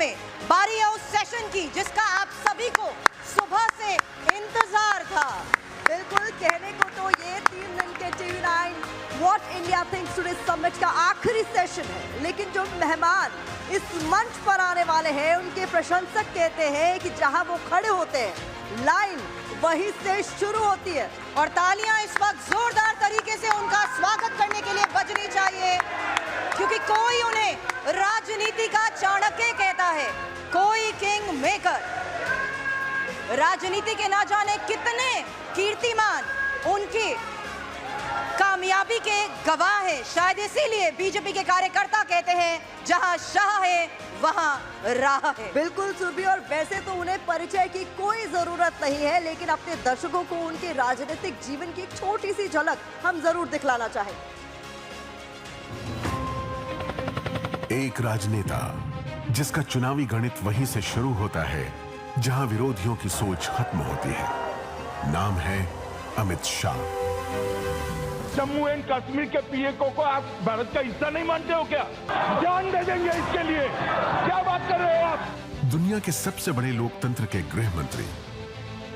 में बारी है उस सेशन की जिसका आप सभी को सुबह से इंतजार था। बिल्कुल, कहने को तो ये 3 दिन के TV9 what India thinks today summit का आखिरी सेशन है, लेकिन जो मेहमान इस मंच पर आने वाले हैं उनके प्रशंसक कहते हैं कि जहां वो खड़े होते हैं लाइन वहीं से शुरू होती है और तालियां इस वक्त जोरदार तरीके से उनका स्वागत करने के लिए बजनी चाहिए, क्योंकि कोई उन्हें राजनीति का चाणक्य कहता है, कोई किंग मेकर। राजनीति के ना जाने कितने कीर्तिमान उनकी कामयाबी के गवाह हैं। शायद इसीलिए बीजेपी के कार्यकर्ता कहते हैं जहां शाह है वहां राह है। बिल्कुल सुरभि, और वैसे तो उन्हें परिचय की कोई जरूरत नहीं है, लेकिन अपने दर्शकों को उनके राजनीतिक जीवन की एक छोटी सी झलक हम जरूर दिखलाना चाहें। एक राजनेता जिसका चुनावी गणित वहीं से शुरू होता है जहां विरोधियों की सोच खत्म होती है। नाम है अमित शाह। जम्मू एंड कश्मीर के पीएको को आप भारत का हिस्सा नहीं मानते हो क्या? जान दे देंगे इसके लिए, क्या बात कर रहे हो आप? दुनिया के सबसे बड़े लोकतंत्र के गृह मंत्री,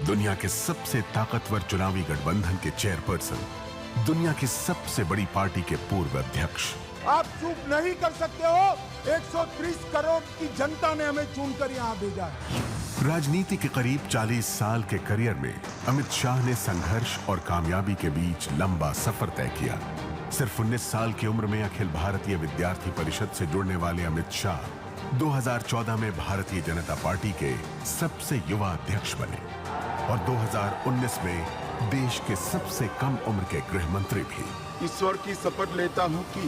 दुनिया के सबसे ताकतवर चुनावी गठबंधन के चेयरपर्सन, दुनिया की सबसे बड़ी पार्टी के पूर्व अध्यक्ष। आप चुप नहीं कर सकते हो। 130 करोड़ की जनता ने हमें चुनकर यहाँ भेजा है। राजनीति के करीब 40 साल के करियर में अमित शाह ने संघर्ष और कामयाबी के बीच लंबा सफर तय किया। सिर्फ 19 साल की उम्र में अखिल भारतीय विद्यार्थी परिषद से जुड़ने वाले अमित शाह 2014 में भारतीय जनता पार्टी के सबसे युवा अध्यक्ष बने और 2019 में देश के सबसे कम उम्र के गृह मंत्री भी। ईश्वर की शपथ लेता हूँ कि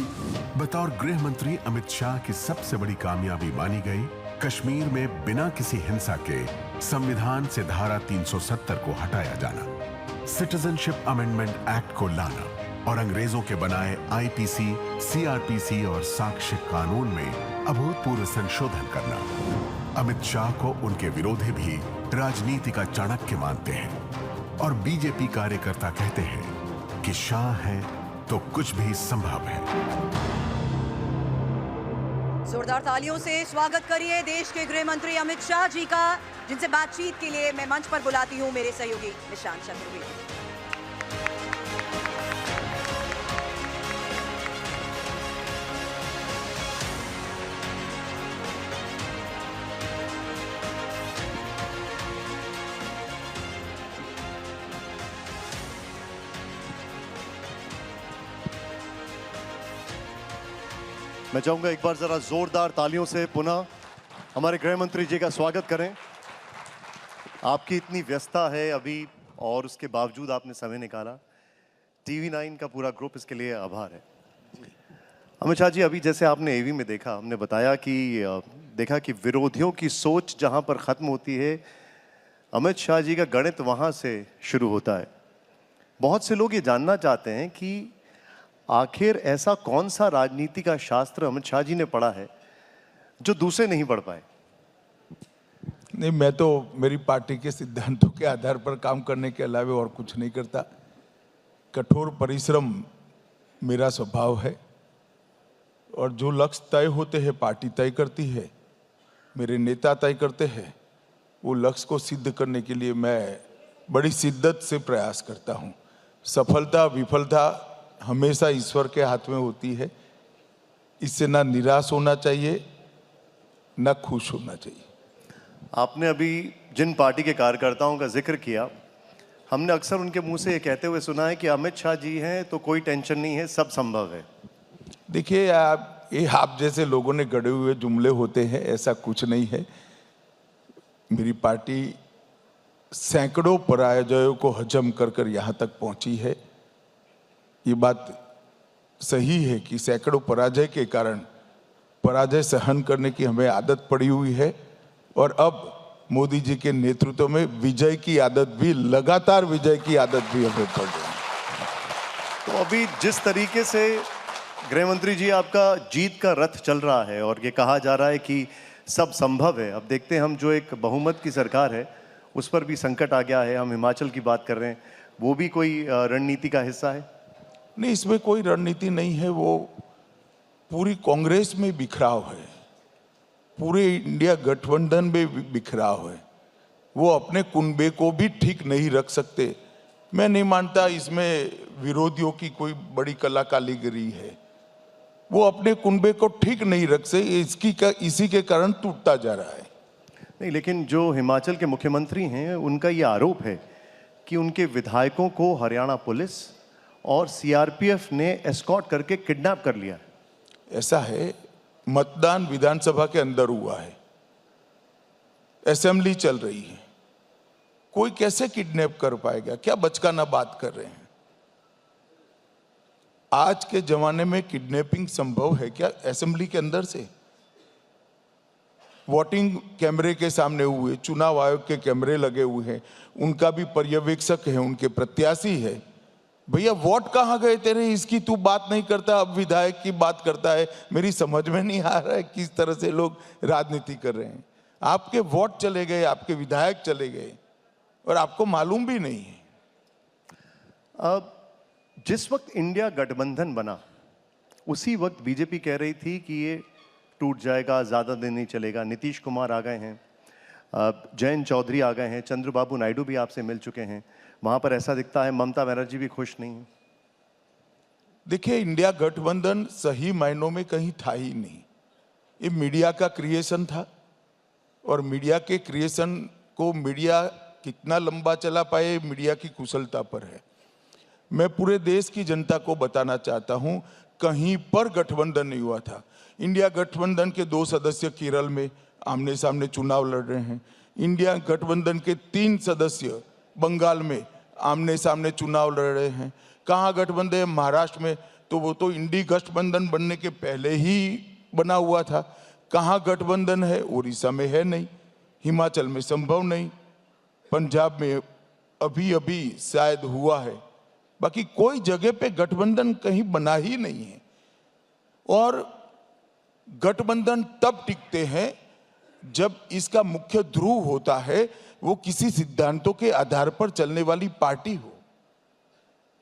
बतौर गृह मंत्री अमित शाह की सबसे बड़ी कामयाबी मानी गई कश्मीर में बिना किसी हिंसा के संविधान से धारा 370 को हटाया जाना, सिटीजनशिप अमेंडमेंट एक्ट को लाना और अंग्रेजों के बनाए आईपीसी, सीआरपीसी और साक्ष्य कानून में अभूतपूर्व संशोधन करना। अमित शाह को उनके विरोधी भी राजनीति का चाणक्य मानते हैं और बीजेपी कार्यकर्ता कहते हैं कि शाह है तो कुछ भी संभव है। जोरदार तालियों से स्वागत करिए देश के गृह मंत्री अमित शाह जी का, जिनसे बातचीत के लिए मैं मंच पर बुलाती हूं मेरे सहयोगी निशांत चतुर्वेदी। मैं चाहूंगा एक बार जरा जोरदार तालियों से पुनः हमारे गृह मंत्री जी का स्वागत करें। आपकी इतनी व्यस्तता है अभी और उसके बावजूद आपने समय निकाला। TV9 का पूरा ग्रुप इसके लिए आभार है। अमित शाह जी, अभी जैसे आपने एवी में देखा, हमने बताया कि देखा कि विरोधियों की सोच जहां पर खत्म होती है, अमित शाह जी का गणित वहां से शुरू होता है। बहुत से लोग ये जानना चाहते हैं कि आखिर ऐसा कौन सा राजनीति का शास्त्र अमित शाह जी ने पढ़ा है जो दूसरे नहीं पढ़ पाए? नहीं, मैं तो मेरी पार्टी के सिद्धांतों के आधार पर काम करने के अलावा और कुछ नहीं करता। कठोर परिश्रम मेरा स्वभाव है और जो लक्ष्य तय होते हैं पार्टी तय करती है, मेरे नेता तय करते हैं। वो लक्ष्य को सिद्ध करने के लिए मैं बड़ी शिद्दत से प्रयास करता हूँ। सफलता विफलता हमेशा ईश्वर के हाथ में होती है। इससे ना निराश होना चाहिए ना खुश होना चाहिए। आपने अभी जिन पार्टी के कार्यकर्ताओं का जिक्र किया, हमने अक्सर उनके मुंह से ये कहते हुए सुना है कि अमित शाह जी हैं तो कोई टेंशन नहीं है, सब संभव है। देखिए, आप जैसे लोगों ने गढ़े हुए जुमले होते हैं, ऐसा कुछ नहीं है। मेरी पार्टी सैकड़ों पराजयों को हजम कर कर यहाँ तक पहुँची है। ये बात सही है कि सैकड़ों पराजय के कारण पराजय सहन करने की हमें आदत पड़ी हुई है और अब मोदी जी के नेतृत्व में विजय की आदत भी, लगातार विजय की आदत भी हमें पड़ रही है। तो अभी जिस तरीके से गृह मंत्री जी आपका जीत का रथ चल रहा है और ये कहा जा रहा है कि सब संभव है, अब देखते हैं हम जो एक बहुमत की सरकार है उस पर भी संकट आ गया है। हम हिमाचल की बात कर रहे हैं, वो भी कोई रणनीति का हिस्सा है? नहीं, इसमें कोई रणनीति नहीं है। वो पूरी कांग्रेस में बिखराव है पूरे इंडिया गठबंधन में बिखराव है। वो अपने कुनबे को भी ठीक नहीं रख सकते। मैं नहीं मानता इसमें विरोधियों की कोई बड़ी कला कारीगरी है। वो अपने कुनबे को ठीक नहीं रख सकते, इसी के कारण टूटता जा रहा है। नहीं, लेकिन जो हिमाचल के मुख्यमंत्री हैं उनका ये आरोप है कि उनके विधायकों को हरियाणा पुलिस और सीआरपीएफ ने एस्कॉर्ट करके किडनैप कर लिया। ऐसा है, मतदान विधानसभा के अंदर हुआ है, असेंबली चल रही है, कोई कैसे किडनैप कर पाएगा? क्या बचकाना बात कर रहे हैं? आज के जमाने में किडनैपिंग संभव है क्या असेंबली के अंदर से? वोटिंग कैमरे के सामने हुए, चुनाव आयोग के कैमरे लगे हुए हैं, उनका भी पर्यवेक्षक है, उनके प्रत्याशी है। भैया वोट कहाँ गए तेरे? इसकी तू बात नहीं करता, अब विधायक की बात करता है। मेरी समझ में नहीं आ रहा है किस तरह से लोग राजनीति कर रहे हैं। आपके वोट चले गए, आपके विधायक चले गए और आपको मालूम भी नहीं है। अब जिस वक्त इंडिया गठबंधन बना उसी वक्त बीजेपी कह रही थी कि ये टूट जाएगा, ज़्यादा दिन नहीं चलेगा। नीतीश कुमार आ गए हैं, जयंत चौधरी आ गए हैं, चंद्रबाबू नायडू भी आपसे मिल चुके हैं। वहाँ पर ऐसा दिखता है ममता बनर्जी भी खुश नहीं है। देखिए, इंडिया गठबंधन सही मायनों में कहीं था ही नहीं। ये मीडिया का क्रिएशन था और मीडिया के क्रिएशन को मीडिया कितना लंबा चला पाए, मीडिया की कुशलता पर है। मैं पूरे देश की जनता को बताना चाहता हूं, कहीं पर गठबंधन नहीं हुआ था। इंडिया गठबंधन के 2 सदस्य केरल में आमने सामने चुनाव लड़ रहे हैं। इंडिया गठबंधन के 3 सदस्य बंगाल में आमने सामने चुनाव लड़ रहे हैं। कहाँ गठबंधन है? महाराष्ट्र में, तो वो तो इंडी गठबंधन बनने के पहले ही बना हुआ था। कहाँ गठबंधन है? उड़ीसा में है नहीं, हिमाचल में संभव नहीं, पंजाब में अभी अभी शायद हुआ है, बाकी कोई जगह पे गठबंधन कहीं बना ही नहीं है। और गठबंधन तब टिकते हैं जब इसका मुख्य ध्रुव होता है वो किसी सिद्धांतों के आधार पर चलने वाली पार्टी हो।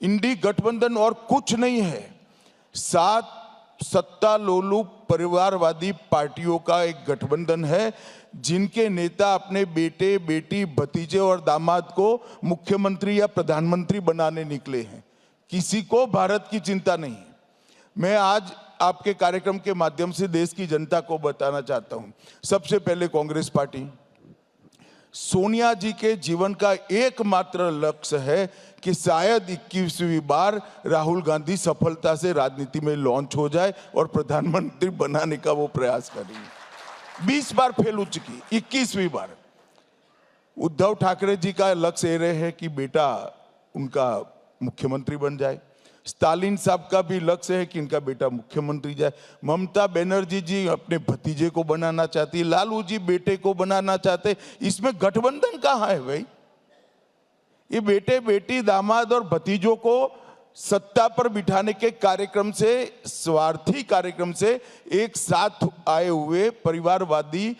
इंडी गठबंधन और कुछ नहीं है, 7 सत्ता लोलुप परिवारवादी पार्टियों का एक गठबंधन है, जिनके नेता अपने बेटे, बेटी, भतीजे और दामाद को मुख्यमंत्री या प्रधानमंत्री बनाने निकले हैं। किसी को भारत की चिंता नहीं है। मैं आज आपके कार्यक्रम के माध्यम से देश की जनता को बताना चाहता हूं। सबसे पहले कांग्रेस पार्टी, सोनिया जी के जीवन का एकमात्र लक्ष्य है कि शायद 21वीं बार राहुल गांधी सफलता से राजनीति में लॉन्च हो जाए और प्रधानमंत्री बनाने का वो प्रयास कर रही है। 20 बार फेल हो चुकी, 21वीं बार। उद्धव ठाकरे जी का लक्ष्य ये रहे है कि बेटा उनका मुख्यमंत्री बन जाए। स्टालिन साहब का भी लक्ष्य है कि इनका बेटा मुख्यमंत्री जाए। ममता बनर्जी जी अपने भतीजे को बनाना चाहती है, लालू जी बेटे को बनाना चाहते। इसमें गठबंधन कहाँ है भाई? ये बेटे, बेटी, दामाद और भतीजों को सत्ता पर बिठाने के कार्यक्रम से, स्वार्थी कार्यक्रम से एक साथ आए हुए परिवारवादी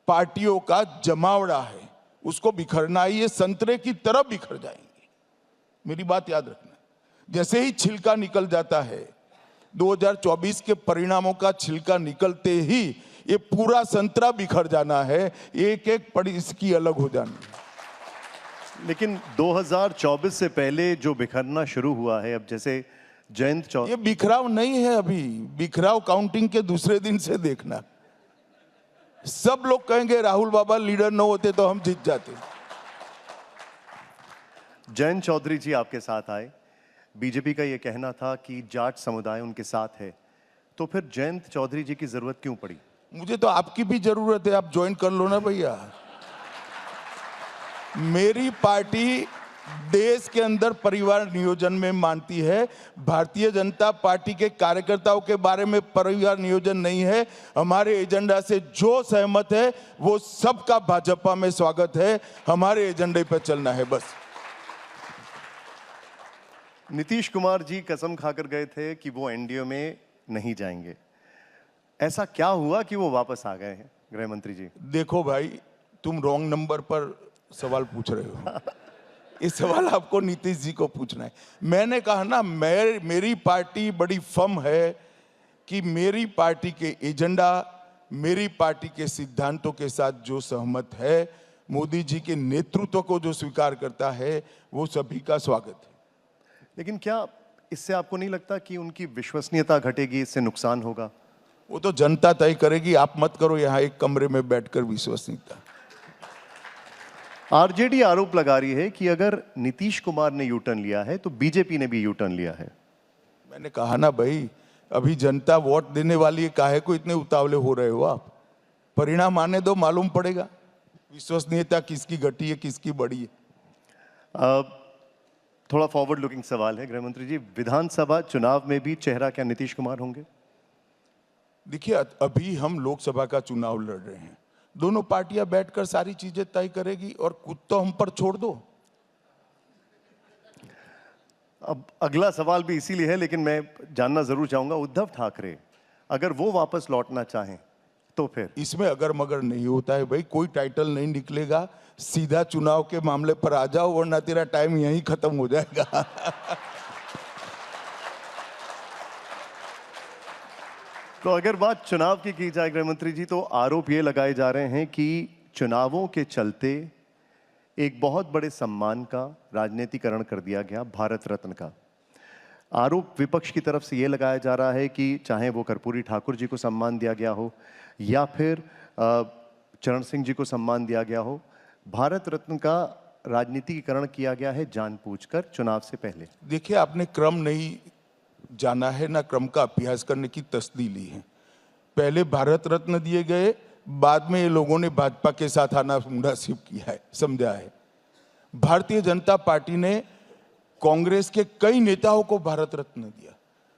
पार्टियों का जमावड़ा है। उसको बिखरना ही, ये संतरे की तरह बिखर जाएंगे। मेरी बात याद रखना। जैसे ही छिलका निकल जाता है, 2024 के परिणामों का छिलका निकलते ही ये पूरा संतरा बिखर जाना है, एक एक पड़ी इसकी अलग हो जानी है। लेकिन 2024 से पहले जो बिखरना शुरू हुआ है, अब जैसे जयंत चौधरी, ये बिखराव नहीं है अभी, बिखराव काउंटिंग के दूसरे दिन से देखना। सब लोग कहेंगे राहुल बाबा लीडर न होते तो हम जीत जाते। जयंत चौधरी जी आपके साथ आए, बीजेपी का यह कहना था कि जाट समुदाय उनके साथ है, तो फिर जयंत चौधरी जी की जरूरत क्यों पड़ी? मुझे तो आपकी भी जरूरत है, आप ज्वाइन कर लो ना भैया। मेरी पार्टी देश के अंदर परिवार नियोजन में मानती है। भारतीय जनता पार्टी के कार्यकर्ताओं के बारे में परिवार नियोजन नहीं है। हमारे एजेंडा से जो सहमत है वो सबका भाजपा में स्वागत है। हमारे एजेंडे पर चलना है बस। नीतीश कुमार जी कसम खाकर गए थे कि वो एनडीए में नहीं जाएंगे। ऐसा क्या हुआ कि वो वापस आ गए हैं गृह मंत्री जी? देखो भाई, तुम रॉन्ग नंबर पर सवाल पूछ रहे हो। इस सवाल आपको नीतीश जी को पूछना है। मैंने कहा ना, मेरी पार्टी बड़ी फर्म है कि मेरी पार्टी के एजेंडा मेरी पार्टी के सिद्धांतों के साथ जो सहमत है, मोदी जी के नेतृत्व को जो स्वीकार करता है, वो सभी का स्वागत है। लेकिन क्या इससे आपको नहीं लगता कि उनकी विश्वसनीयता घटेगी, इससे नुकसान होगा? वो तो जनता तय करेगी, आप मत करो यहाँ एक कमरे में बैठकर विश्वसनीयता। आरजेडी आरोप लगा रही है कि अगर नीतीश कुमार ने यू टर्न लिया है तो बीजेपी ने भी यू टर्न लिया है। मैंने कहा ना भाई, अभी जनता वोट देने वाली है, काहे को इतने उतावले हो रहे हो आप? परिणाम आने दो, मालूम पड़ेगा विश्वसनीयता किसकी घटी है, किसकी बढ़ी है। थोड़ा फॉरवर्ड लुकिंग सवाल है गृह मंत्री जी, विधानसभा चुनाव में भी चेहरा क्या नीतीश कुमार होंगे? देखिए, अभी हम लोकसभा का चुनाव लड़ रहे हैं, दोनों पार्टियां बैठकर सारी चीजें तय करेगी और कुछ तो हम पर छोड़ दो। अब अगला सवाल भी इसीलिए है, लेकिन मैं जानना जरूर चाहूंगा, उद्धव ठाकरे अगर वो वापस लौटना चाहें तो फिर? इसमें अगर मगर नहीं होता है भाई, कोई टाइटल नहीं निकलेगा, सीधा चुनाव के मामले पर आ जाओ, वरना तेरा टाइम यहीं खत्म हो जाएगा। तो अगर बात चुनाव की जाए गृह मंत्री जी, तो आरोप ये लगाए जा रहे हैं कि चुनावों के चलते एक बहुत बड़े सम्मान का राजनीतिकरण कर दिया गया, भारत रत्न का। आरोप विपक्ष की तरफ से ये लगाया जा रहा है कि चाहे वो कर्पूरी ठाकुर जी को सम्मान दिया गया हो या फिर चरण सिंह जी को सम्मान दिया गया हो, भारत रत्न का राजनीतिकरण किया गया है जानबूझकर चुनाव से पहले। देखिए, आपने क्रम नहीं जाना है, ना क्रम का अभ्यास करने की तस्दी ली है। पहले भारत रत्न दिए गए, बाद में ये लोगों ने भाजपा के साथ आना मुनासिब किया है, समझा है। भारतीय जनता पार्टी ने कांग्रेस के कई नेताओं को भारत रत्न दिया।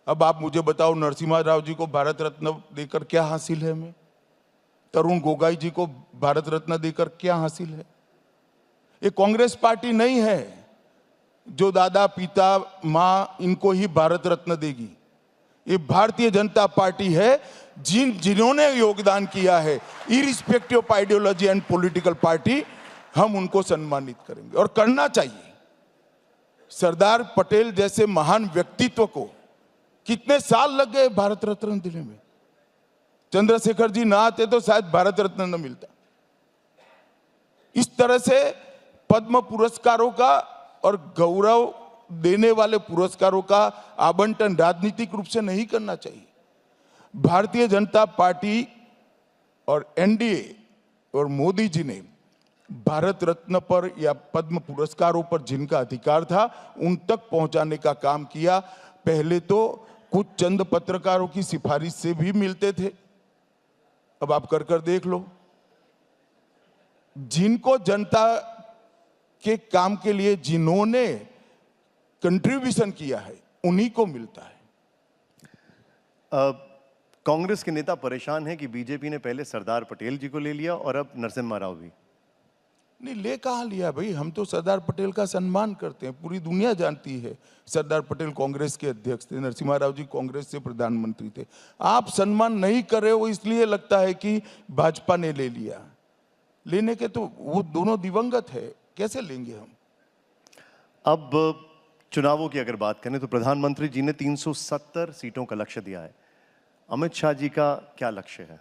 अब आप मुझे बताओ, नरसिम्हा राव जी को भारत रत्न देकर क्या हासिल है हमें? तरुण गोगोई जी को भारत रत्न देकर क्या हासिल है? ये कांग्रेस पार्टी नहीं है जो दादा पिता मां इनको ही भारत रत्न देगी। ये भारतीय जनता पार्टी है जिन्होंने योगदान किया है, irrespective of ideology and political party, हम उनको सम्मानित करेंगे और करना चाहिए। सरदार पटेल जैसे महान व्यक्तित्व को कितने साल लग गए भारत रत्न देने में। चंद्रशेखर जी ना आते तो शायद भारत रत्न न मिलता। इस तरह से पद्म पुरस्कारों का और गौरव देने वाले पुरस्कारों का आवंटन राजनीतिक रूप से नहीं करना चाहिए। भारतीय जनता पार्टी और एनडीए और मोदी जी ने भारत रत्न पर या पद्म पुरस्कारों पर जिनका अधिकार था उन तक पहुंचाने का काम किया। पहले तो कुछ चंद पत्रकारों की सिफारिश से भी मिलते थे, अब आप कर देख लो। जिनको जनता के काम के लिए जिन्होंने कंट्रीब्यूशन किया है उन्हीं को मिलता है। कांग्रेस के नेता परेशान हैं कि बीजेपी ने पहले सरदार पटेल जी को ले लिया और अब नरसिम्हा राव भी। नहीं, ले कहाँ लिया भाई, हम तो सरदार पटेल का सम्मान करते हैं, पूरी दुनिया जानती है। सरदार पटेल कांग्रेस के अध्यक्ष थे, नरसिम्हा राव जी कांग्रेस से प्रधानमंत्री थे। आप सम्मान नहीं कर रहे हो, इसलिए लगता है कि भाजपा ने ले लिया। लेने के तो वो दोनों दिवंगत है, कैसे लेंगे हम? अब चुनावों की अगर बात करें तो प्रधानमंत्री जी ने 370 सीटों का लक्ष्य दिया है। अमित शाह जी का क्या लक्ष्य है?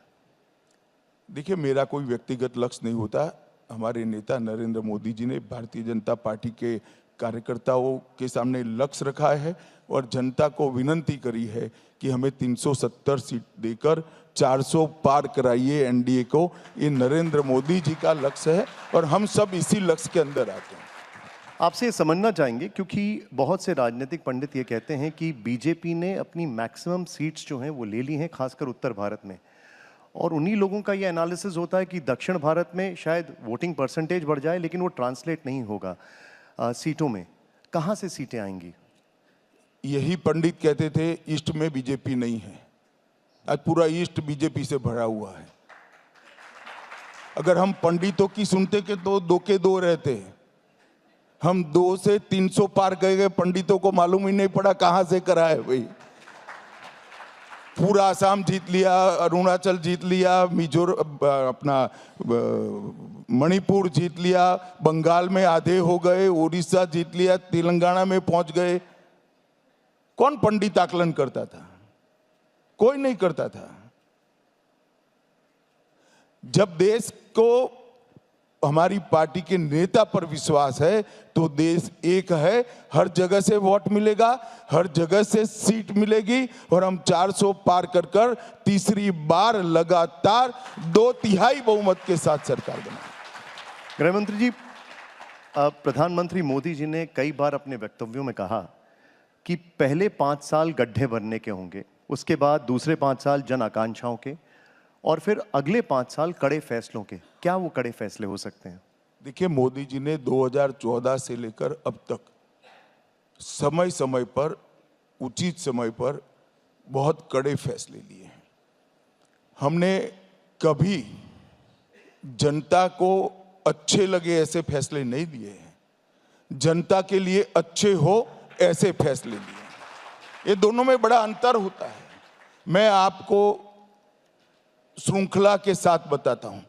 देखिए, मेरा कोई व्यक्तिगत लक्ष्य नहीं होता। हमारे नेता नरेंद्र मोदी जी ने भारतीय जनता पार्टी के कार्यकर्ताओं के सामने लक्ष्य रखा है और जनता को विनती करी है कि हमें 370 सीट देकर 400 पार कराइए एनडीए को। ये नरेंद्र मोदी जी का लक्ष्य है और हम सब इसी लक्ष्य के अंदर आते हैं। आपसे ये समझना चाहेंगे, क्योंकि बहुत से राजनीतिक पंडित ये कहते हैं कि बीजेपी ने अपनी मैक्सिमम सीट्स जो हैं वो ले ली हैं, खासकर उत्तर भारत में, और उन्हीं लोगों का ये एनालिसिस होता है कि दक्षिण भारत में शायद वोटिंग परसेंटेज बढ़ जाए लेकिन वो ट्रांसलेट नहीं होगा सीटों में। कहाँ से सीटें आएंगी? यही पंडित कहते थे ईस्ट में बीजेपी नहीं है। आज पूरा ईस्ट बीजेपी से भरा हुआ है। अगर हम पंडितों की सुनते के तो दो के दो रहते हैं। हम 2 से 300 पार गए, पंडितों को मालूम ही नहीं पड़ा कहां से करा है भाई। पूरा आसाम जीत लिया, अरुणाचल जीत लिया, अपना मणिपुर जीत लिया, बंगाल में आधे हो गए, उड़ीसा जीत लिया, तेलंगाना में पहुंच गए। कौन पंडित आकलन करता था? कोई नहीं करता था। जब देश को हमारी पार्टी के नेता पर विश्वास है तो देश एक है, हर जगह से वोट मिलेगा, हर जगह से सीट मिलेगी और हम 400 पार कर कर तीसरी बार लगातार 2/3 बहुमत के साथ सरकार बनाएंगे। गृह मंत्री जी, प्रधानमंत्री मोदी जी ने कई बार अपने वक्तव्यों में कहा कि पहले 5 साल गड्ढे भरने के होंगे, उसके बाद दूसरे 5 साल जन आकांक्षाओं के और फिर अगले 5 साल कड़े फैसलों के। क्या वो कड़े फैसले हो सकते हैं? देखिए, मोदी जी ने 2014 से लेकर अब तक समय समय पर, उचित समय पर बहुत कड़े फैसले लिए हैं। हमने कभी जनता को अच्छे लगे ऐसे फैसले नहीं लिए हैं, जनता के लिए अच्छे हो ऐसे फैसले लिए हैं। ये दोनों में बड़ा अंतर होता है। मैं आपको श्रृंखला के साथ बताता हूं।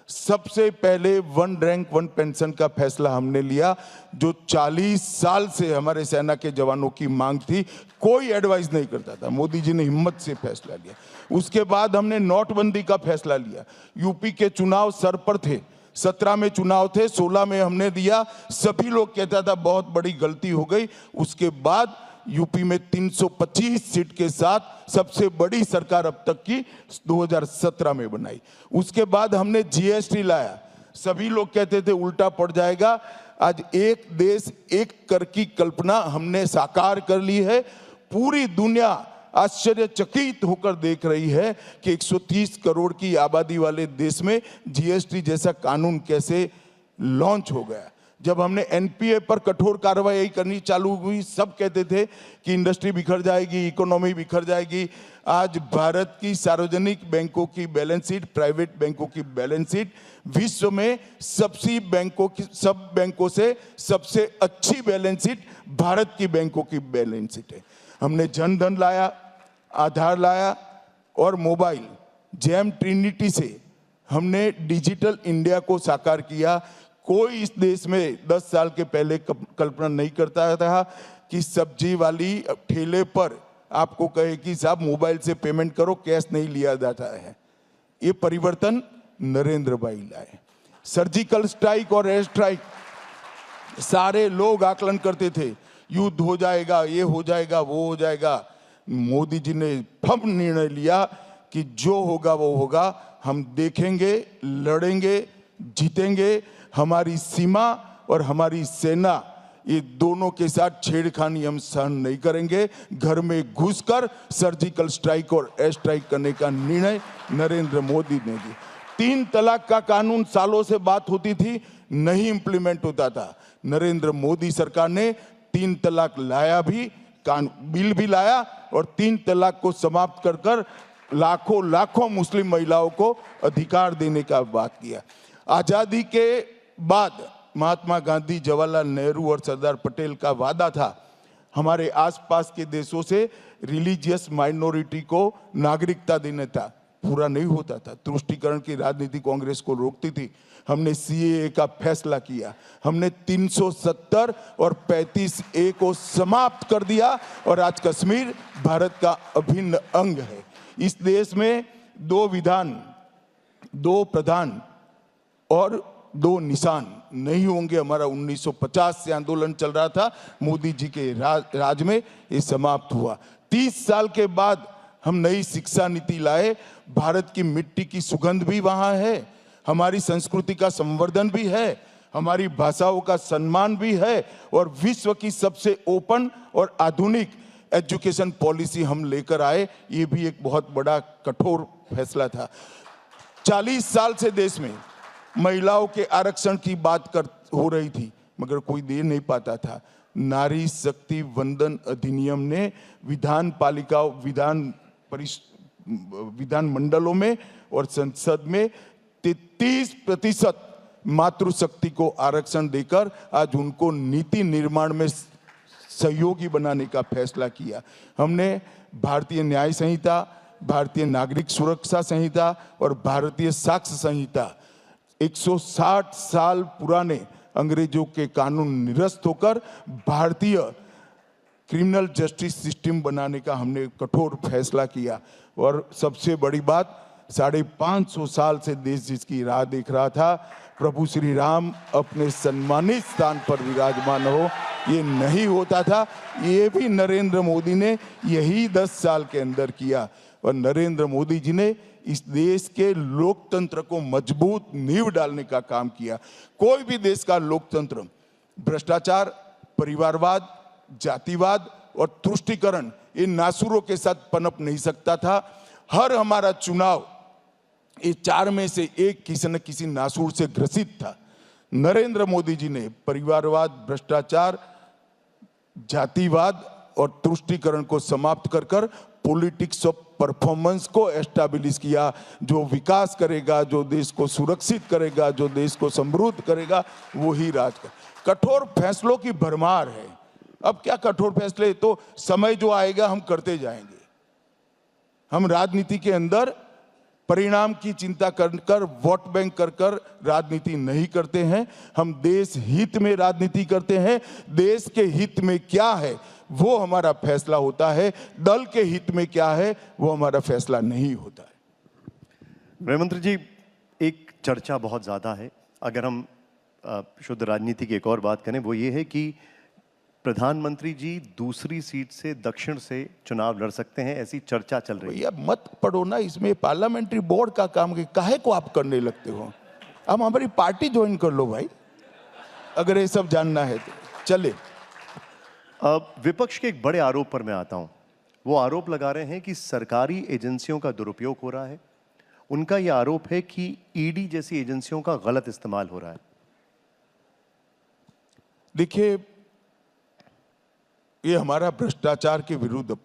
सबसे पहले 1 रैंक 1 पेंशन का फैसला हमने लिया, जो 40 साल से हमारे सेना के जवानों की मांग थी, कोई एडवाइस नहीं करता था, मोदी जी ने हिम्मत से फैसला लिया। उसके बाद हमने नोटबंदी का फैसला लिया। यूपी के चुनाव सर पर थे, 17 में चुनाव थे, 16 में हमने दिया। सभी लोग कहता था बहुत बड़ी गलती हो गई। उसके बाद यूपी में 325 सीट के साथ सबसे बड़ी सरकार अब तक की 2017 में बनाई। उसके बाद हमने जीएसटी लाया। सभी लोग कहते थे उल्टा पड़ जाएगा। आज एक देश एक कर की कल्पना हमने साकार कर ली है। पूरी दुनिया आश्चर्यचकित होकर देख रही है कि 130 करोड़ की आबादी वाले देश में जीएसटी जैसा कानून कैसे लॉन्च हो गया। जब हमने एनपीए पर कठोर कार्रवाई करनी चालू हुई, सब कहते थे कि इंडस्ट्री बिखर जाएगी, इकोनॉमी बिखर जाएगी। आज भारत की सार्वजनिक बैंकों की बैलेंस शीट, प्राइवेट बैंकों की बैलेंस शीट विश्व में सब बैंकों से सबसे अच्छी बैलेंस शीट भारत की बैंकों की बैलेंस शीट है। हमने जनधन लाया, आधार लाया और मोबाइल जेम ट्रिनिटी से हमने डिजिटल इंडिया को साकार किया। कोई इस देश में 10 साल के पहले कल्पना नहीं करता था कि सब्जी वाली ठेले पर आपको कहे कि साहब मोबाइल से पेमेंट करो, कैश नहीं लिया जाता है। ये परिवर्तन नरेंद्र भाई लाए। सर्जिकल स्ट्राइक और एयर स्ट्राइक, सारे लोग आकलन करते थे युद्ध हो जाएगा, ये हो जाएगा, वो हो जाएगा। मोदी जी ने फब निर्णय लिया कि जो होगा वो होगा, हम देखेंगे, लड़ेंगे, जीतेंगे। हमारी सीमा और हमारी सेना, ये दोनों के साथ छेड़खानी हम सहन नहीं करेंगे। घर में घुसकर सर्जिकल स्ट्राइक और एयर स्ट्राइक करने का निर्णय नरेंद्र मोदी ने लिया। 3 तलाक का कानून सालों से बात होती थी, नहीं इंप्लीमेंट होता था। नरेंद्र मोदी सरकार ने 3 तलाक लाया भी, बिल भी लाया और 3 तलाक को समाप्त कर कर लाखों मुस्लिम महिलाओं को अधिकार देने का बात किया। आजादी के बाद महात्मा गांधी, जवाहरलाल नेहरू और सरदार पटेल का वादा था हमारे आसपास के देशों से रिलीजियस माइनॉरिटी को नागरिकता देने था, पूरा नहीं होता था। तुष्टीकरण की राजनीति कांग्रेस को रोकती थी। हमने सीएए का फैसला किया, हमने 370 और 35A को समाप्त कर दिया और आज कश्मीर भारत का अभिन्न अंग है। इस देश में 2 विधान, 2 प्रधान और 2 निशान नहीं होंगे। हमारा 1950 से आंदोलन चल रहा था, मोदी जी के राज में ये समाप्त हुआ। 30 साल के बाद हम नई शिक्षा नीति लाए। भारत की मिट्टी की सुगंध भी वहां है, हमारी संस्कृति का संवर्धन भी है, हमारी भाषाओं का सम्मान भी है और विश्व की सबसे ओपन और आधुनिक एजुकेशन पॉलिसी हम लेकर आए। ये भी एक बहुत बड़ा कठोर फैसला था। 40 साल से देश में महिलाओं के आरक्षण की बात हो रही थी, मगर कोई दे नहीं पाता था। नारी शक्ति वंदन अधिनियम ने विधान मंडलों में और संसद में 33% मातृशक्ति को आरक्षण देकर आज उनको नीति निर्माण में सहयोगी बनाने का फैसला किया। हमने भारतीय न्याय संहिता, भारतीय नागरिक सुरक्षा संहिता और भारतीय साक्ष्य संहिता, 160 साल पुराने अंग्रेजों के कानून निरस्त होकर भारतीय क्रिमिनल जस्टिस सिस्टम बनाने का हमने कठोर फैसला किया। और सबसे बड़ी बात, 550 साल से देश जिसकी राह देख रहा था, प्रभु श्री राम अपने सम्मानित स्थान पर विराजमान हो, ये नहीं होता था। ये भी नरेंद्र मोदी ने यही 10 साल के अंदर किया और नरेंद्र मोदी जी ने इस देश के लोकतंत्र को मजबूत नींव डालने का काम किया। कोई भी देश का लोकतंत्र भ्रष्टाचार, परिवारवाद, जातिवाद और तुष्टीकरण इन नासूरों के साथ पनप नहीं सकता था। हर हमारा चुनाव ये 4 में से एक किसी न किसी नासूर से ग्रसित था। नरेंद्र मोदी जी ने परिवारवाद, भ्रष्टाचार, जातिवाद और तुष्टीकरण को समाप्त कर पॉलिटिक्स ऑफ परफॉर्मेंस को एस्टैब्लिश किया। जो विकास करेगा, जो देश को सुरक्षित करेगा, जो देश को समृद्ध करेगा, वो ही राज कर। कठोर फैसलों की भरमार है। अब क्या कठोर फैसले, तो समय जो आएगा हम करते जाएंगे। हम राजनीति के अंदर परिणाम की चिंता कर वोट बैंक कर राजनीति नहीं करते हैं। हम देश हित में राजनीति करते हैं। देश के हित में क्या है वो हमारा फैसला होता है, दल के हित में क्या है वो हमारा फैसला नहीं होता है। गृहमंत्री जी, एक चर्चा बहुत ज़्यादा है, अगर हम शुद्ध राजनीति की एक और बात करें, वो ये है कि प्रधानमंत्री जी दूसरी सीट से दक्षिण से चुनाव लड़ सकते हैं, ऐसी चर्चा चल रही है। भैया मत पढ़ो ना, इसमें पार्लियामेंट्री बोर्ड का काम है, काहे को आप करने लगते हो? अब हमारी पार्टी ज्वाइन कर लो भाई, अगर ये सब जानना है तो चले। अब विपक्ष के एक बड़े आरोप पर मैं आता हूं। वो आरोप लगा रहे हैं कि सरकारी एजेंसियों का दुरुपयोग हो रहा है। उनका यह आरोप है कि ईडी जैसी एजेंसियों का गलत इस्तेमाल हो रहा है। देखिए, ये हमारा भ्रष्टाचार के विरुद्ध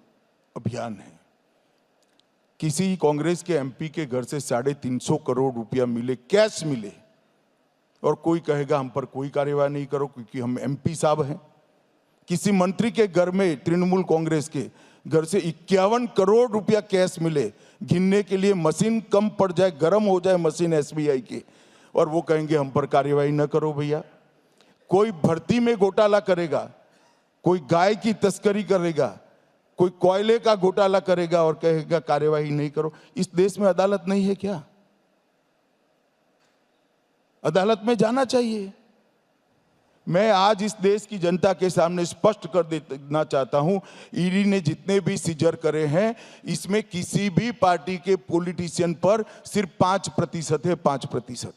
अभियान है। किसी कांग्रेस के एमपी के घर से 350 करोड़ रुपया मिले, कैश मिले, और कोई कहेगा हम पर कोई कार्यवाही नहीं करो क्योंकि हम एमपी साहब हैं। किसी मंत्री के घर में, तृणमूल कांग्रेस के घर से 51 करोड़ रुपया कैश मिले, गिनने के लिए मशीन कम पड़ जाए, गर्म हो जाए मशीन एसबीआई की, और वो कहेंगे हम पर कार्यवाही न करो भैया। कोई भर्ती में घोटाला करेगा, कोई गाय की तस्करी करेगा, कोई कोयले का घोटाला करेगा और कहेगा कार्यवाही नहीं करो। इस देश में अदालत नहीं है क्या? अदालत में जाना चाहिए। मैं आज इस देश की जनता के सामने स्पष्ट कर देना चाहता हूं, ईडी ने जितने भी सीजर करे हैं, इसमें किसी भी पार्टी के पॉलिटिशियन पर सिर्फ 5% है। 5%,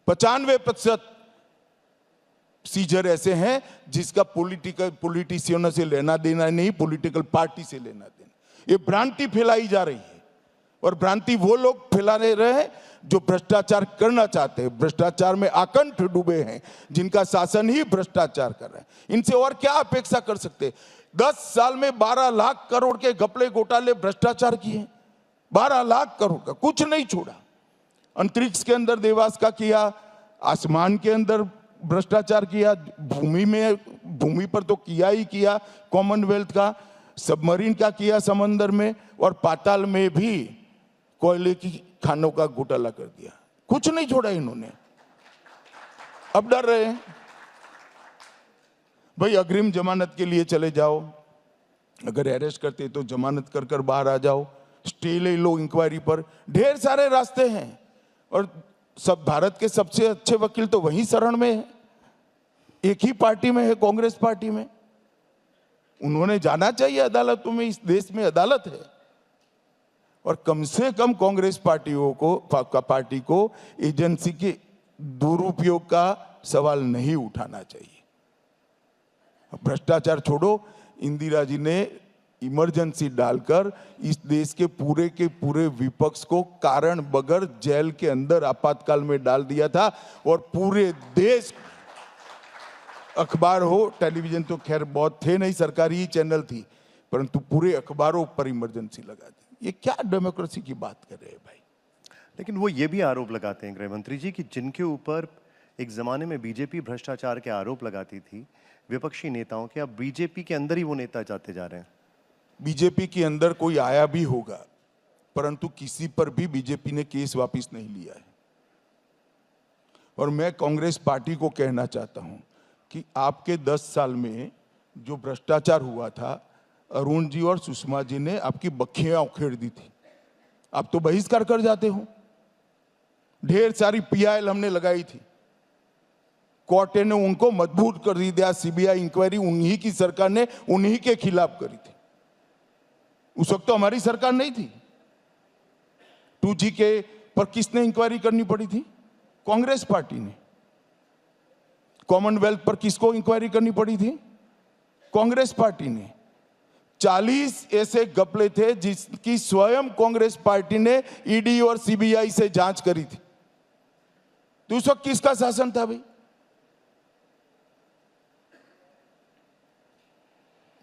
95% सीजर ऐसे हैं जिसका पॉलिटिशियनों से लेना देना नहीं, पॉलिटिकल पार्टी से लेना देना। ये भ्रांति फैलाई जा रही है, और भ्रांति वो लोग फैला रहे हैं जो भ्रष्टाचार करना चाहते हैं, भ्रष्टाचार में आकंठ डूबे हैं, जिनका शासन ही भ्रष्टाचार कर रहा है। इनसे और क्या अपेक्षा कर सकते? 10 साल में 12 लाख करोड़ के घपले घोटाले भ्रष्टाचार किए। 12 लाख करोड़ का कुछ नहीं छोड़ा। अंतरिक्ष के अंदर देवास का किया, आसमान के अंदर भ्रष्टाचार किया, भूमि पर तो किया ही किया, कॉमनवेल्थ का, सबमरीन का किया समंदर में, और पाताल में भी कोयले की खानों का घोटाला कर दिया। कुछ नहीं छोड़ा इन्होंने। अब डर रहे हैं भाई, अग्रिम जमानत के लिए चले जाओ, अगर अरेस्ट करते तो जमानत कर बाहर आ जाओ, स्टे ले लो इंक्वायरी पर। ढेर सारे रास्ते हैं, और सब भारत के सबसे अच्छे वकील तो वहीं शरण में है, एक ही पार्टी में है, कांग्रेस पार्टी में। उन्होंने जाना चाहिए अदालतों में। इस देश में अदालत है, और कम से कम कांग्रेस पार्टी को एजेंसी के दुरुपयोग का सवाल नहीं उठाना चाहिए। भ्रष्टाचार छोड़ो, इंदिरा जी ने इमरजेंसी डालकर इस देश के पूरे विपक्ष को कारण बगैर जेल के अंदर आपातकाल में डाल दिया था, और पूरे देश, अखबार हो, टेलीविजन तो खैर बहुत थे नहीं, सरकारी ही चैनल थी, परंतु पूरे अखबारों पर इमरजेंसी लगा दी। ये क्या डेमोक्रेसी की बात कर रहे हैं भाई? लेकिन वो ये भी आरोप लगाते हैं गृहमंत्री जी कि जिनके ऊपर एक जमाने में बीजेपी भ्रष्टाचार के आरोप लगाती थी, विपक्षी नेताओं के, अब बीजेपी के अंदर ही वो नेता जाते जा रहे हैं। बीजेपी के अंदर कोई आया भी होगा, परंतु किसी पर भी बीजेपी ने केस वापस नहीं लिया है। और मैं कांग्रेस पार्टी को कहना चाहता हूं कि आपके 10 साल में जो भ्रष्टाचार हुआ था, अरुण जी और सुषमा जी ने आपकी बखियां उखेड़ दी थी। आप तो बहिष्कार कर जाते हो। ढेर सारी पीआईएल हमने लगाई थी, कोर्ट ने उनको मजबूर कर दिया। सीबीआई इंक्वायरी उन्हीं की सरकार ने उन्हीं के खिलाफ करी थी। उस वक्त तो हमारी सरकार नहीं थी। 2G के पर किसने इंक्वायरी करनी पड़ी थी? कांग्रेस पार्टी ने। कॉमनवेल्थ पर किसको इंक्वायरी करनी पड़ी थी? कांग्रेस पार्टी ने। 40 ऐसे घपले थे जिसकी स्वयं कांग्रेस पार्टी ने ईडी और सीबीआई से जांच करी थी। तो उस वक्त किसका शासन था भाई?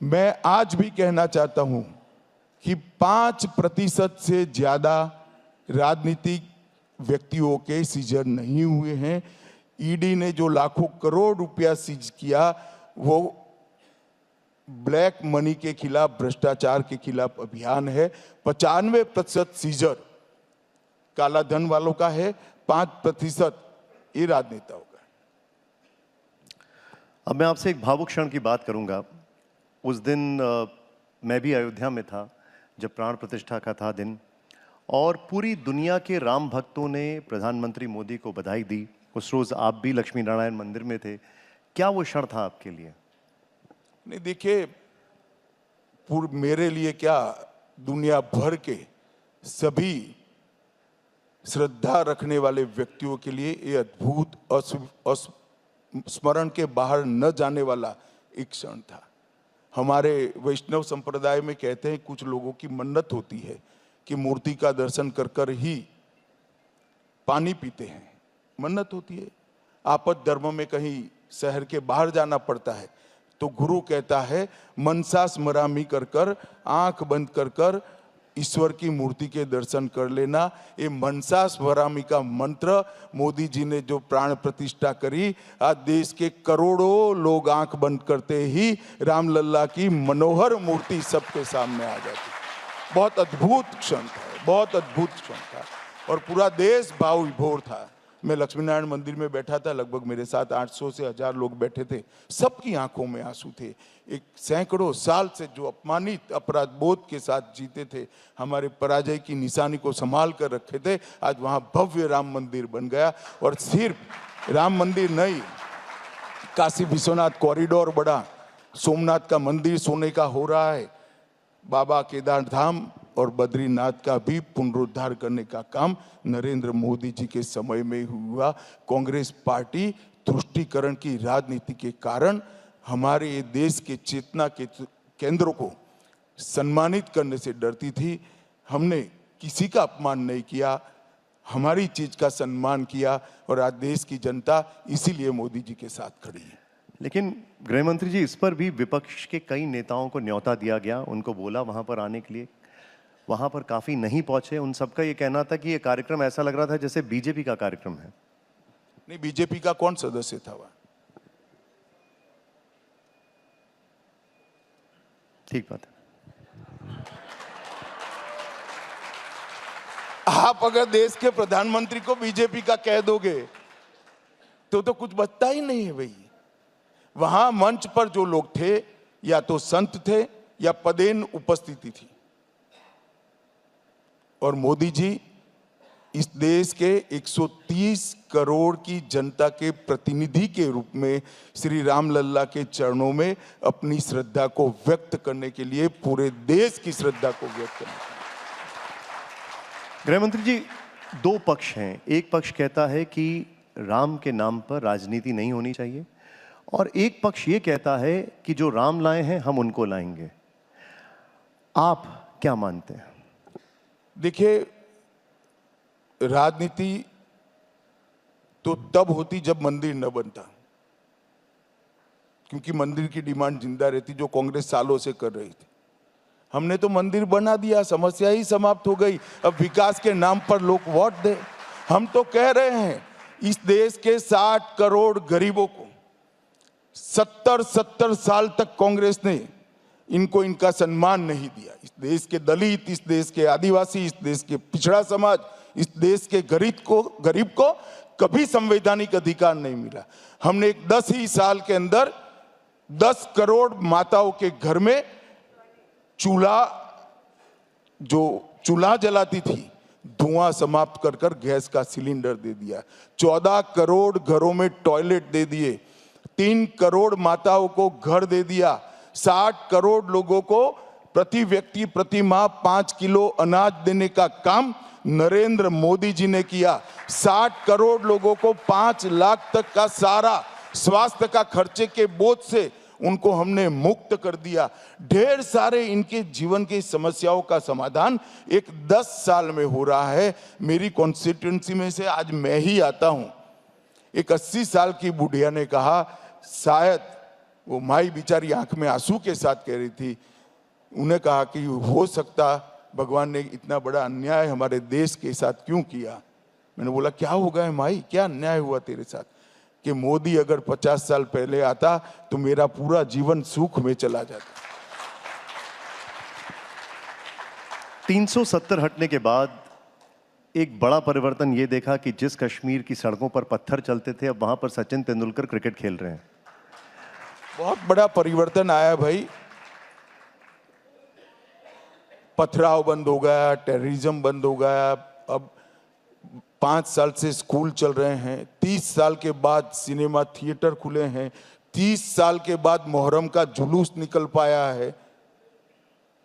मैं आज भी कहना चाहता हूं कि 5% से ज्यादा राजनीतिक व्यक्तियों के सीजर नहीं हुए हैं। ईडी ने जो लाखों करोड़ रुपया सीज किया वो ब्लैक मनी के खिलाफ, भ्रष्टाचार के खिलाफ अभियान है। 95% सीजर काला धन वालों का है, 5% ये राजनेताओं का। अब मैं आपसे एक भावुक क्षण की बात करूंगा। उस दिन मैं भी अयोध्या में था जब प्राण प्रतिष्ठा का था दिन, और पूरी दुनिया के राम भक्तों ने प्रधानमंत्री मोदी को बधाई दी। उस रोज आप भी लक्ष्मी नारायण मंदिर में थे। क्या वो क्षण था आपके लिए? नहीं, देखिए, मेरे लिए क्या, दुनिया भर के सभी श्रद्धा रखने वाले व्यक्तियों के लिए ये अद्भुत, स्मरण के बाहर न जाने वाला एक क्षण था। हमारे वैष्णव संप्रदाय में कहते हैं कुछ लोगों की मन्नत होती है कि मूर्ति का दर्शन कर कर ही पानी पीते हैं, मन्नत होती है। आपद धर्म में कहीं शहर के बाहर जाना पड़ता है तो गुरु कहता है मनसा स्मरामी कर कर, आंख बंद कर कर ईश्वर की मूर्ति के दर्शन कर लेना। ये मनसा स्मरामी का मंत्र मोदी जी ने जो प्राण प्रतिष्ठा करी, आज देश के करोड़ों लोग आंख बंद करते ही रामलल्ला की मनोहर मूर्ति सबके सामने आ जाती। बहुत अद्भुत क्षण था, बहुत अद्भुत क्षण था, और पूरा देश भाव विभोर था। मैं लक्ष्मी नारायण मंदिर में बैठा था, लगभग मेरे साथ 800 से 1000 लोग बैठे थे। सबकी आंखों में आंसू थे। एक सैकड़ों साल से जो अपमानित, अपराध बोध के साथ जीते थे, हमारे पराजय की निशानी को संभाल कर रखे थे, आज वहां भव्य राम मंदिर बन गया। और सिर्फ राम मंदिर नहीं, काशी विश्वनाथ कॉरिडोर बड़ा, सोमनाथ का मंदिर सोने का हो रहा है, बाबा केदार धाम और बद्रीनाथ का भी पुनरुद्धार करने का काम नरेंद्र मोदी जी के समय में हुआ। कांग्रेस पार्टी तुष्टीकरण की राजनीति के कारण हमारे ये देश के चेतना के केंद्रों को सम्मानित करने से डरती थी। हमने किसी का अपमान नहीं किया, हमारी चीज का सम्मान किया, और आज देश की जनता इसीलिए मोदी जी के साथ खड़ी है। लेकिन गृह मंत्री जी, इस पर भी विपक्ष के कई नेताओं को न्योता दिया गया, उनको बोला वहां पर आने के लिए, वहां पर काफी नहीं पहुंचे। उन सबका ये कहना था कि ये कार्यक्रम ऐसा लग रहा था जैसे बीजेपी का कार्यक्रम है। नहीं, बीजेपी का कौन सदस्य था वहां? ठीक बात है। आप अगर देश के प्रधानमंत्री को बीजेपी का कह दोगे तो कुछ बचता ही नहीं है भाई। वहां मंच पर जो लोग थे या तो संत थे या पदेन उपस्थिति थी, और मोदी जी इस देश के 130 करोड़ की जनता के प्रतिनिधि के रूप में श्री रामलल्ला के चरणों में अपनी श्रद्धा को व्यक्त करने के लिए, पूरे देश की श्रद्धा को व्यक्त करने के लिए। गृहमंत्री जी, दो पक्ष हैं। एक पक्ष कहता है कि राम के नाम पर राजनीति नहीं होनी चाहिए, और एक पक्ष ये कहता है कि जो राम लाए हैं हम उनको लाएंगे। आप क्या मानते हैं? देखिए, राजनीति तो तब होती जब मंदिर न बनता, क्योंकि मंदिर की डिमांड जिंदा रहती, जो कांग्रेस सालों से कर रही थी। हमने तो मंदिर बना दिया, समस्या ही समाप्त हो गई। अब विकास के नाम पर लोग वोट दे। हम तो कह रहे हैं इस देश के 60 करोड़ गरीबों को 70 साल तक कांग्रेस ने इनको इनका सम्मान नहीं दिया। इस देश के दलित, इस देश के आदिवासी, इस देश के पिछड़ा समाज, इस देश के गरीब को कभी संवैधानिक अधिकार नहीं मिला। हमने 10 ही साल के अंदर 10 करोड़ माताओं के घर में चूल्हा जलाती थी, धुआं समाप्त कर कर गैस का सिलेंडर दे दिया, 14 करोड़ घरों में टॉयलेट दे दिए, 3 करोड़ माताओं को घर दे दिया, 60 करोड़ लोगों को प्रति व्यक्ति प्रति माह 5 किलो अनाज देने का काम नरेंद्र मोदी जी ने किया। 60 करोड़ लोगों को 5 लाख तक का सारा स्वास्थ्य का खर्चे के बोझ से उनको हमने मुक्त कर दिया। ढेर सारे इनके जीवन की समस्याओं का समाधान एक 10 साल में हो रहा है। मेरी कॉन्स्टिट्यूंसी में से आज मैं ही आता हूं। एक 80 साल की बुढ़िया ने कहा, शायद वो माई बिचारी आंख में आंसू के साथ कह रही थी, उन्हें कहा कि हो सकता भगवान ने इतना बड़ा अन्याय हमारे देश के साथ क्यों किया। मैंने बोला, क्या हो गया माई, क्या अन्याय हुआ तेरे साथ? कि मोदी अगर 50 साल पहले आता तो मेरा पूरा जीवन सुख में चला जाता। 370 हटने के बाद एक बड़ा परिवर्तन ये देखा कि जिस कश्मीर की सड़कों पर पत्थर चलते थे, अब वहां पर सचिन तेंदुलकर क्रिकेट खेल रहे हैं। बहुत बड़ा परिवर्तन आया भाई। पथराव बंद हो गया, टेररिज्म बंद हो गया। अब 5 साल से स्कूल चल रहे हैं, 30 साल के बाद सिनेमा थिएटर खुले हैं, 30 साल के बाद मुहर्रम का जुलूस निकल पाया है।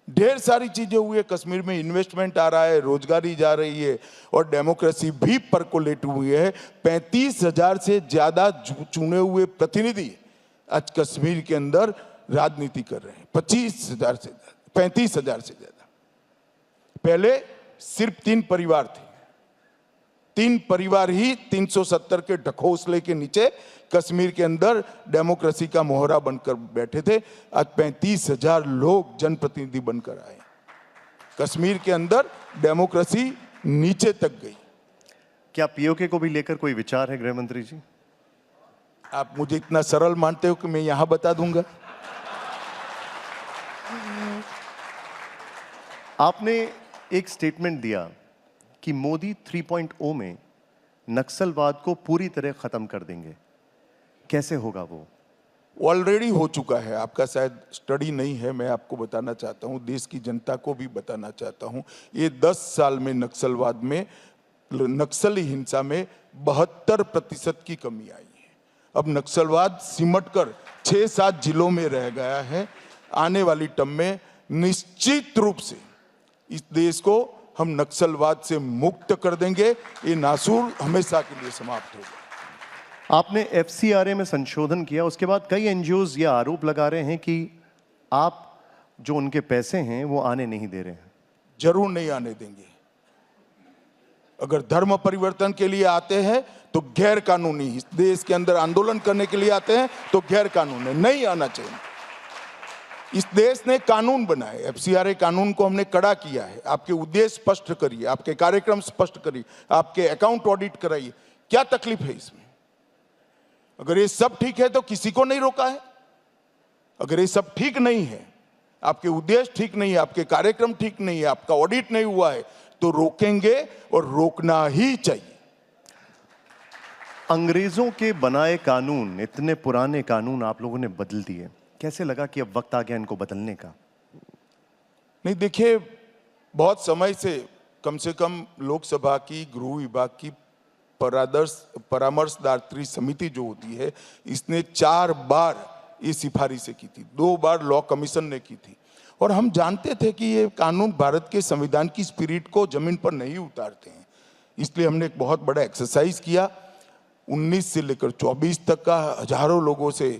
ढेर सारी चीजें हुई है। कश्मीर में इन्वेस्टमेंट आ रहा है, रोजगारी जा रही है और डेमोक्रेसी भी परकोलेट हुई है। 35,000 से ज्यादा चुने हुए प्रतिनिधि आज कश्मीर के अंदर राजनीति कर रहे हैं। 35,000 से ज्यादा। पहले सिर्फ 3 परिवार थे, 3 परिवार ही 370 के ढकोसले के नीचे कश्मीर के अंदर डेमोक्रेसी का मोहरा बनकर बैठे थे। आज 35,000 लोग जनप्रतिनिधि बनकर आए। कश्मीर के अंदर डेमोक्रेसी नीचे तक गई। क्या पीओके को भी लेकर कोई विचार है गृह मंत्री जी? आप मुझे इतना सरल मानते हो कि मैं यहां बता दूंगा? आपने एक स्टेटमेंट दिया कि मोदी 3.0 में नक्सलवाद को पूरी तरह खत्म कर देंगे। कैसे होगा वो? ऑलरेडी हो चुका है। आपका शायद स्टडी नहीं है, मैं आपको बताना चाहता हूं, देश की जनता को भी बताना चाहता हूं। ये 10 साल में नक्सलवाद में, नक्सली हिंसा में 72% की कमी आई है। अब नक्सलवाद सिमटकर 6-7 जिलों में रह गया है। आने वाली टर्म में निश्चित रूप से इस देश को हम नक्सलवाद से मुक्त कर देंगे। ये नासूर हमेशा के लिए समाप्त होगा। आपने एफसीआरए में संशोधन किया, उसके बाद कई एनजीओज ये आरोप लगा रहे हैं कि आप जो उनके पैसे हैं वो आने नहीं दे रहे हैं। जरूर नहीं आने देंगे। अगर धर्म परिवर्तन के लिए आते हैं तो गैर कानूनी, इस देश के अंदर आंदोलन करने के लिए आते हैं तो गैर कानूनी नहीं आना चाहिए। इस देश ने कानून बनाए, एफसीआरए कानून को हमने कड़ा किया है। आपके उद्देश्य स्पष्ट करिए, आपके कार्यक्रम स्पष्ट करिए, आपके अकाउंट ऑडिट कराइए। क्या तकलीफ है इसमें? अगर ये सब ठीक है तो किसी को नहीं रोका है। अगर ये सब ठीक नहीं है, आपके उद्देश्य ठीक नहीं है, आपके कार्यक्रम ठीक नहीं है, आपका ऑडिट नहीं हुआ है, तो रोकेंगे और रोकना ही चाहिए। अंग्रेजों के बनाए कानून, इतने पुराने कानून आप लोगों ने बदल दिए। कैसे लगा कि अब वक्त आ गया इनको बदलने का? नहीं, देखिए, बहुत समय से कम लोकसभा की गृह विभाग की परामर्शदात्री समिति जो होती है, इसने 4 बार ये सिफारिशें की थी। 2 बार लॉ कमीशन ने की थी। और हम जानते थे कि ये कानून भारत के संविधान की स्पिरिट को जमीन पर नहीं उतारते हैं। इसलिए हमने एक बहुत बड़ा एक्सरसाइज किया। 19 से लेकर 24 तक का हजारों लोगों से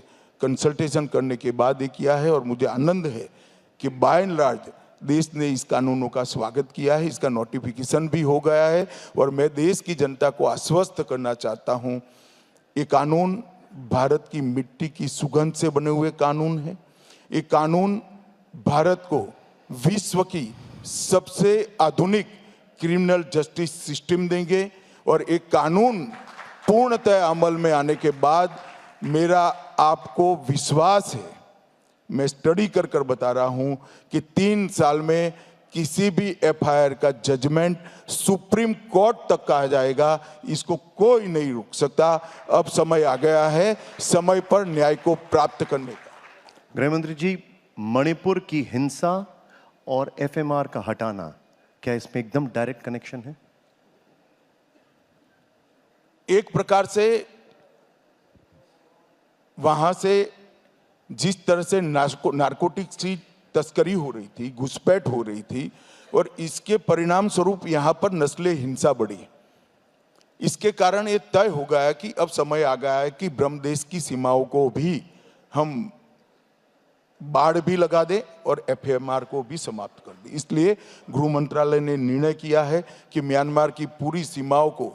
कंसल्टेशन करने के बाद ये किया है। और मुझे आनंद है कि बाय एंड लार्ज देश ने इस कानूनों का स्वागत किया है। इसका नोटिफिकेशन भी हो गया है। और मैं देश की जनता को आश्वस्त करना चाहता हूं, ये कानून भारत की मिट्टी की सुगंध से बने हुए कानून है। ये कानून भारत को विश्व की सबसे आधुनिक क्रिमिनल जस्टिस सिस्टम देंगे। और एक कानून पूर्णतः अमल में आने के बाद मेरा आपको विश्वास है, मैं स्टडी कर कर बता रहा हूं कि 3 साल में किसी भी एफआईआर का जजमेंट सुप्रीम कोर्ट तक कहा जाएगा। इसको कोई नहीं रोक सकता। अब समय आ गया है समय पर न्याय को प्राप्त करने का। गृह मंत्री जी, मणिपुर की हिंसा और एफएमआर का हटाना, क्या इसमें एकदम डायरेक्ट कनेक्शन है? एक प्रकार से वहां से जिस तरह से नारकोटिक्स की तस्करी हो रही थी, घुसपैठ हो रही थी, और इसके परिणाम स्वरूप यहाँ पर नस्लीय हिंसा बढ़ी। इसके कारण ये तय हो गया कि अब समय आ गया है कि ब्रह्मदेश की सीमाओं को भी हम बाड़ भी लगा दें और एफएमआर को भी समाप्त कर दें। इसलिए गृह मंत्रालय ने निर्णय किया है कि म्यांमार की पूरी सीमाओं को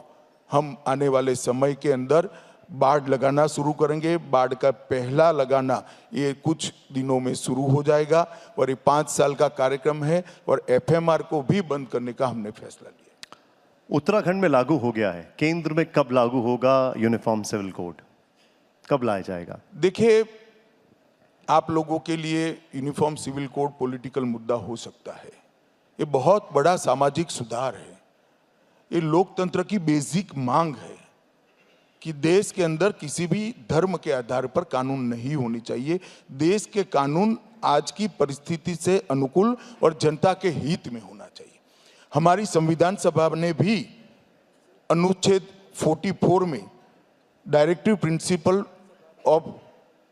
हम आने वाले समय के अंदर बाड़ लगाना शुरू करेंगे। बाड़ का पहला लगाना ये कुछ दिनों में शुरू हो जाएगा और ये 5 साल का कार्यक्रम है और एफएमआर को भी बंद करने का हमने फैसला लिया। उत्तराखंड में लागू हो गया है, केंद्र में कब लागू होगा यूनिफॉर्म सिविल कोड, कब लाया जाएगा? देखिए, आप लोगों के लिए यूनिफॉर्म सिविल कोड पॉलिटिकल मुद्दा हो सकता है, ये बहुत बड़ा सामाजिक सुधार है, ये लोकतंत्र की बेसिक मांग है कि देश के अंदर किसी भी धर्म के आधार पर कानून नहीं होनी चाहिए। देश के कानून आज की परिस्थिति से अनुकूल और जनता के हित में होना चाहिए। हमारी संविधान सभा ने भी अनुच्छेद 44 में directive principle of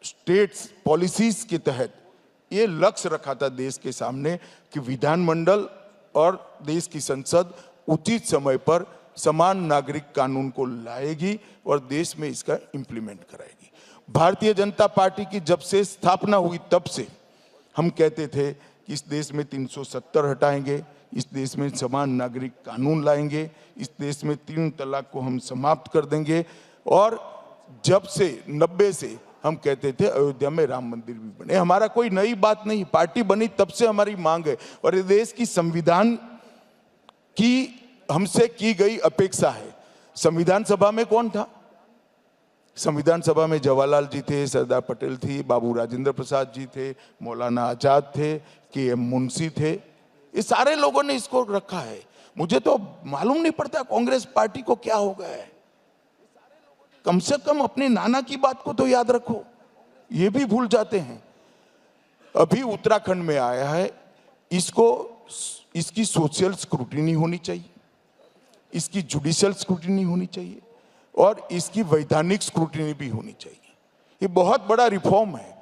states policies के तहत ये लक्ष्य रखा था देश के सामने कि विधानमंडल और देश की संसद उचित समय पर समान नागरिक कानून को लाएगी और देश में इसका इंप्लीमेंट कराएगी। भारतीय जनता पार्टी की जब से स्थापना हुई तब से हम कहते थे कि इस देश में 370 हटाएंगे, इस देश में समान नागरिक कानून लाएंगे, इस देश में 3 तलाक को हम समाप्त कर देंगे। और जब से 90 से हम कहते थे अयोध्या में राम मंदिर भी बने। हमारा कोई नई बात नहीं, पार्टी बनी तब से हमारी मांग है और ये देश की संविधान की हमसे की गई अपेक्षा है। संविधान सभा में कौन था? संविधान सभा में जवाहरलाल जी थे, सरदार पटेल थी, बाबू राजेंद्र प्रसाद जी थे, मौलाना आजाद थे, के मुंशी थे, ये सारे लोगों ने इसको रखा है। मुझे तो मालूम नहीं पड़ता कांग्रेस पार्टी को क्या हो गया है। कम से कम अपने नाना की बात को तो याद रखो, ये भी भूल जाते हैं। अभी उत्तराखंड में आया है, इसकी सोशल स्क्रूटिनी होनी चाहिए, इसकी जुडिशियल स्क्रूटिनी होनी चाहिए और इसकी वैधानिक स्क्रूटिनी भी होनी चाहिए। ये बहुत बड़ा रिफॉर्म है।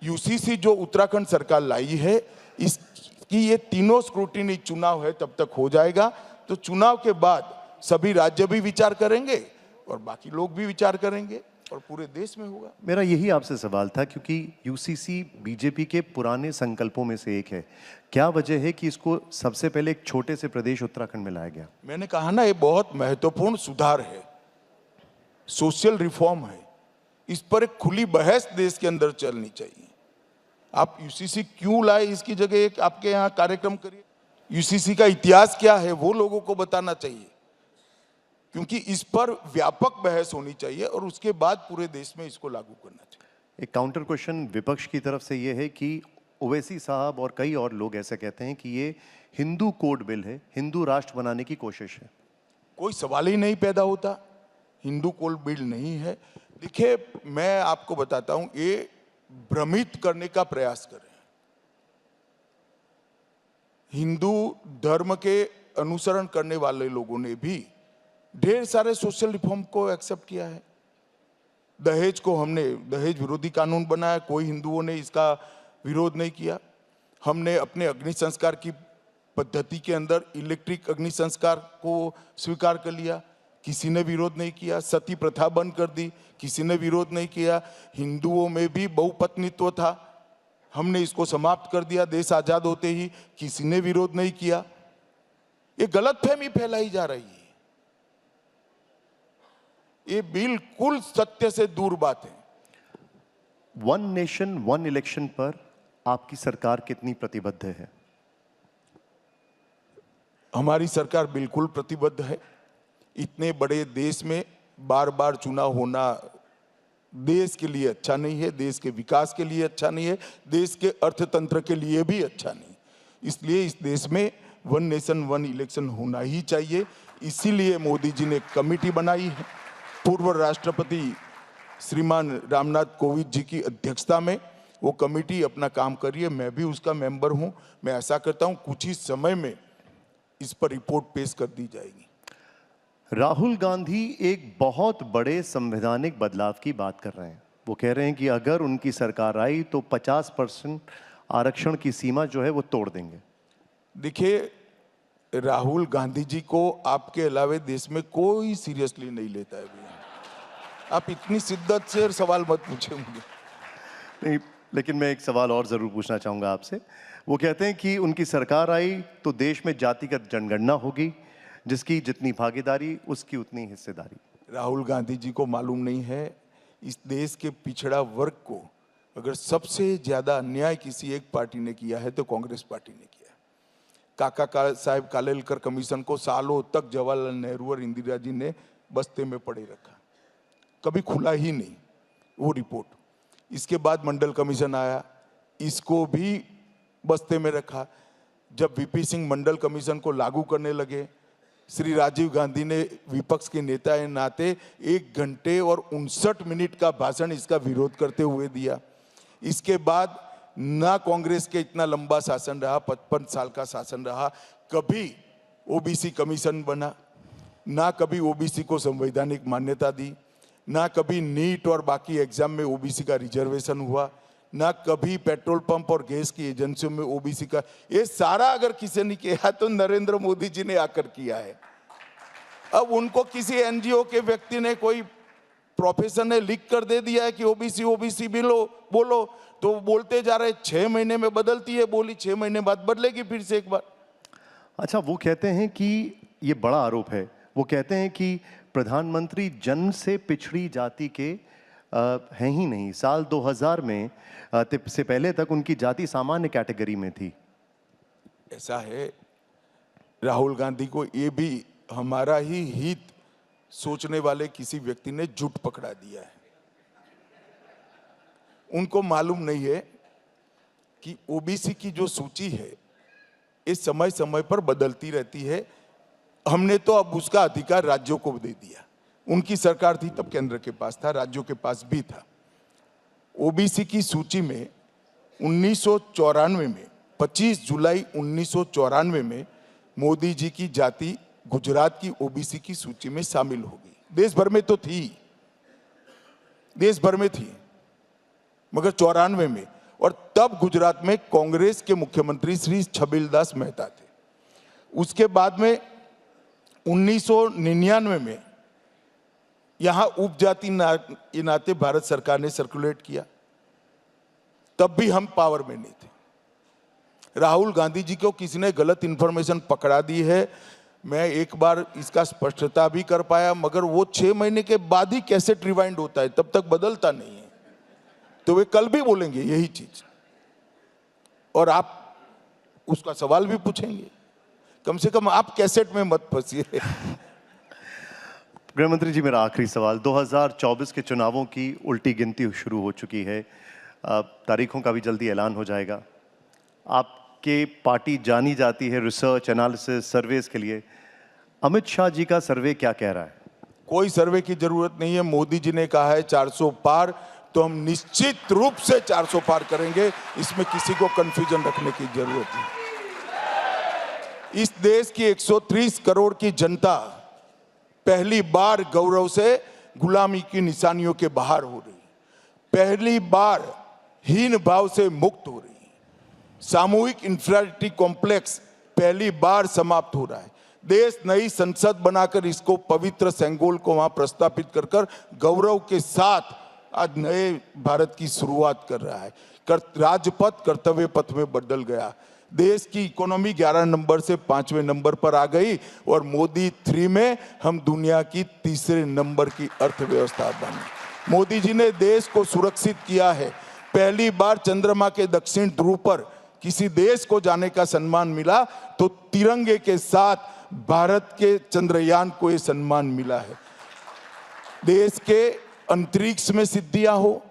यूसीसी जो उत्तराखंड सरकार लाई है, इसकी ये तीनों स्क्रूटिनी चुनाव है तब तक हो जाएगा। तो चुनाव के बाद सभी राज्य भी विचार करेंगे और बाकी लोग भी विचार करेंगे और पूरे देश में होगा। मेरा यही आपसे सवाल था, क्योंकि यूसीसी बीजेपी के पुराने संकल्पों में से एक है। क्या वजह है कि इसको सबसे पहले एक छोटे से प्रदेश उत्तराखंड में लाया गया? मैंने कहा ना, ये बहुत महत्वपूर्ण सुधार है, सोशल रिफॉर्म है। इस पर एक खुली बहस देश के अंदर चलनी चाहिए। आप यूसीसी क्यों लाए, इसकी जगह एक आपके यहाँ कार्यक्रम करिए। यूसीसी का इतिहास क्या है वो लोगों को बताना चाहिए, क्योंकि इस पर व्यापक बहस होनी चाहिए और उसके बाद पूरे देश में इसको लागू करना चाहिए। एक काउंटर क्वेश्चन विपक्ष की तरफ से यह है कि ओवैसी साहब और कई और लोग ऐसे कहते हैं कि ये हिंदू कोड बिल है, हिंदू राष्ट्र बनाने की कोशिश है। कोई सवाल ही नहीं पैदा होता, हिंदू कोड बिल नहीं है। देखिए, मैं आपको बताता हूं, ये भ्रमित करने का प्रयास कर रहे हैं। हिंदू धर्म के अनुसरण करने वाले लोगों ने भी ढेर सारे सोशल रिफॉर्म को एक्सेप्ट किया है। दहेज को हमने दहेज विरोधी कानून बनाया, कोई हिंदुओं ने इसका विरोध नहीं किया। हमने अपने अग्नि संस्कार की पद्धति के अंदर इलेक्ट्रिक अग्नि संस्कार को स्वीकार कर लिया, किसी ने विरोध नहीं किया। सती प्रथा बंद कर दी, किसी ने विरोध नहीं किया। हिंदुओं में भी बहुपत्नीत्व था, हमने इसको समाप्त कर दिया देश आजाद होते ही, किसी ने विरोध नहीं किया। ये गलतफहमी फैलाई जा रही है, ये बिल्कुल सत्य से दूर बात है। वन नेशन वन इलेक्शन पर आपकी सरकार कितनी प्रतिबद्ध है? हमारी सरकार बिल्कुल प्रतिबद्ध है। इतने बड़े देश में बार बार चुनाव होना देश के लिए अच्छा नहीं है, देश के विकास के लिए अच्छा नहीं है, देश के अर्थतंत्र के लिए भी अच्छा नहीं। इसलिए इस देश में वन नेशन वन इलेक्शन होना ही चाहिए। इसीलिए मोदी जी ने कमेटी बनाई है, पूर्व राष्ट्रपति श्रीमान रामनाथ कोविंद जी की अध्यक्षता में वो कमेटी अपना काम कर रही है। मैं भी उसका मेंबर हूं। मैं ऐसा करता हूं, कुछ ही समय में इस पर रिपोर्ट पेश कर दी जाएगी। राहुल गांधी एक बहुत बड़े संवैधानिक बदलाव की बात कर रहे हैं। वो कह रहे हैं कि अगर उनकी सरकार आई तो 50% आरक्षण की सीमा जो है वो तोड़ देंगे। देखिए, राहुल गांधी जी को आपके अलावे देश में कोई सीरियसली नहीं लेता है भैया। आप इतनी शिद्दत से सवाल मत पूछे मुझे। नहीं, लेकिन मैं एक सवाल और जरूर पूछना चाहूंगा आपसे। वो कहते हैं कि उनकी सरकार आई तो देश में जातिगत जनगणना होगी, जिसकी जितनी भागीदारी उसकी उतनी हिस्सेदारी। राहुल गांधी जी को मालूम नहीं है, इस देश के पिछड़ा वर्ग को अगर सबसे ज्यादा अन्याय किसी एक पार्टी ने किया है तो कांग्रेस पार्टी ने किया। काका साहेब कालेलकर कमीशन को सालों तक जवाहरलाल नेहरू और इंदिरा जी ने बस्ते में पड़े रखा, कभी खुला ही नहीं वो रिपोर्ट। इसके बाद मंडल कमीशन आया, इसको भी बस्ते में रखा। जब वीपी सिंह मंडल कमीशन को लागू करने लगे, श्री राजीव गांधी ने विपक्ष के नेता के नाते 1 घंटे और 59 मिनट का भाषण इसका विरोध करते हुए दिया। इसके बाद ना कांग्रेस के इतना लंबा शासन रहा, 55 साल का शासन रहा, कभी ओबीसी कमीशन बना, ना कभी ओबीसी को संवैधानिक मान्यता दी, ना कभी नीट और बाकी एग्जाम में ओबीसी का रिजर्वेशन हुआ, ना कभी पेट्रोल पंप और गैस की एजेंसियों में ओबीसी का। ये सारा अगर किसी ने किया तो नरेंद्र मोदी जी ने आकर किया है। अब उनको किसी एनजीओ के व्यक्ति ने, कोई प्रोफेसर ने लिख कर दे दिया है कि ओबीसी ओबीसी बोलो, तो बोलते जा रहे। 6 महीने में बदलती है बोली, 6 महीने बाद बदलेगी फिर से एक बार। अच्छा, वो कहते हैं कि ये बड़ा आरोप है। वो कहते हैं कि प्रधानमंत्री जन्म से पिछड़ी जाति के हैं ही नहीं। साल 2000 में से पहले तक उनकी जाति सामान्य कैटेगरी में थी। ऐसा है, राहुल गांधी को ये भी हमारा ही हित सोचने वाले किसी व्यक्ति ने झूठ पकड़ा दिया है। उनको मालूम नहीं है कि ओबीसी की जो सूची है ये समय समय पर बदलती रहती है। हमने तो अब उसका अधिकार राज्यों को दे दिया। उनकी सरकार थी तब केंद्र के पास था, राज्यों के पास भी था। ओबीसी की सूची में 1994 में 25 जुलाई 1994 में मोदी जी की जाति गुजरात की ओबीसी की सूची में शामिल हो गई। देश भर में तो थी, देश भर में थी, मगर 94 में। और तब गुजरात में कांग्रेस के मुख्यमंत्री श्री छबीलदास मेहता थे। उसके बाद में 1999 में यहां उपजाति नाते भारत सरकार ने सर्कुलेट किया, तब भी हम पावर में नहीं थे। राहुल गांधी जी को किसी ने गलत इंफॉर्मेशन पकड़ा दी है। मैं एक बार इसका स्पष्टता भी कर पाया, मगर वो 6 महीने के बाद ही कैसेट रिवाइंड होता है, तब तक बदलता नहीं है। तो वे कल भी बोलेंगे यही चीज, और आप उसका सवाल भी पूछेंगे। कम से कम आप कैसेट में मत फंसिए। गृह मंत्री जी, मेरा आखिरी सवाल। 2024 के चुनावों की उल्टी गिनती शुरू हो चुकी है, तारीखों का भी जल्दी ऐलान हो जाएगा। आपके पार्टी जानी जाती है रिसर्च, एनालिसिस, सर्वेस के लिए। अमित शाह जी का सर्वे क्या कह रहा है? कोई सर्वे की जरूरत नहीं है। मोदी जी ने कहा है 400 पार, तो हम निश्चित रूप से 400 पार करेंगे। इसमें किसी को कंफ्यूजन रखने की जरूरत नहीं। इस देश की 130 करोड़ की जनता पहली बार गौरव से गुलामी की निशानियों के बाहर हो रही, पहली बार हीन भाव से मुक्त हो रही, सामूहिक इंफीरियरिटी कॉम्प्लेक्स पहली बार समाप्त हो रहा है। देश नई संसद बनाकर इसको पवित्र सेंगोल को वहां प्रस्तापित कर गौरव के साथ आज नए भारत की शुरुआत कर रहा है। राजपथ कर्तव्य पथ में बदल गया। देश की इकोनॉमी 11 नंबर से 5वें नंबर पर आ गई, और मोदी 3 में हम दुनिया की 3रे नंबर की अर्थव्यवस्था बनी। मोदी जी ने देश को सुरक्षित किया है। पहली बार चंद्रमा के दक्षिण ध्रुव पर किसी देश को जाने का सम्मान मिला, तो तिरंगे के साथ भारत के चंद्रयान को यह सम्मान मिला है। देश के अंतरिक्ष में सिद्धियां हो,